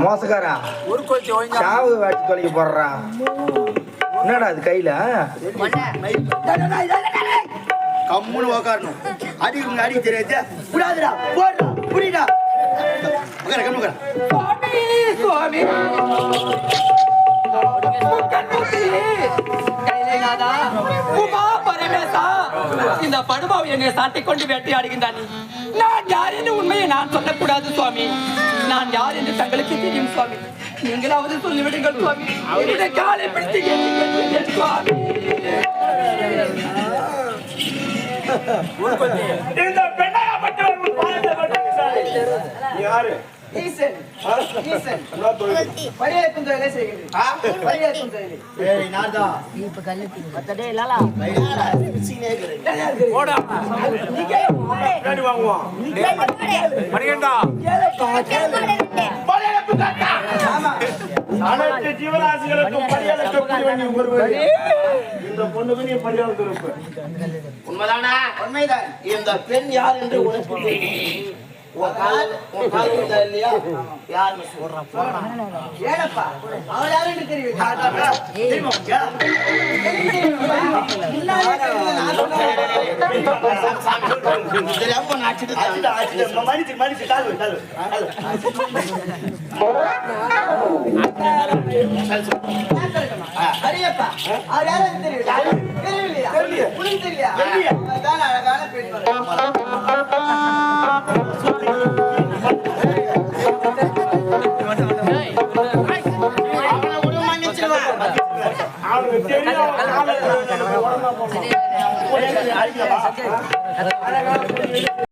மோசக்காரா சாவு வாட்டி தொலைக்க போடுறா. என்னடா அது கையில கம்முன்னு உக்காரணும். அடிக்கு அடிக்க தெரியாது. புடாதுடா போடுறா புரியுதா? உட்கார கம்மு உட்கார. சுவாமி கையிலேநாதா உமா பரமேசா இந்த படுபாவை என்னை சாட்டை கொண்டு வேட்டையாடுகின்றான். நான் யார் என்று உண்மையை நான் சொல்லக்கூடாது சுவாமி. நான் யார் என்று தங்களுக்கு தெரியும் சுவாமி. நீங்களாவது சொல்லிவிடுங்கள் சுவாமி. என்னுடைய காலை பிடித்து கேட்டீர்கள் சுவாமி. இந்த பெண்ணாகப்பட்டவர் யாரு? ஈசன் ஈசன் பரியாக்கும் தொழிலை செய்கிறேன். பரியாக்கும் தொழிலை. ஏய் நாதா இப்ப கல்லுக்கு பத்தடே லாலா போடா கேடி வாங்குவோம். மணிகண்டா படையெடுப்பு காட்டா. ஆமா அனைத்து ஜீவராசிகளுக்கும் படையெடுப்பு பண்ணி ஒருவர். இந்த பொண்ணுக்கு நீ படையெடுப்பு இருப்பு. உண்மைதானா? உண்மைதான். இந்த பெண் யார் என்று உனக்கு தெரியும். உன் கால் இல்லையா? யாருன்னு சொல்றான். ஏனப்பா அவள் யாரு என்று தெரியும். தெரியாம மன்னிச்சு மன்னிச்சு கால் அரியப்பா அவர் யாரு என்று தெரியும். தெரியலையா? உனக்கு தெரியலையா? அதான் அழகான பெண். அவனுக்கு தெரியும்.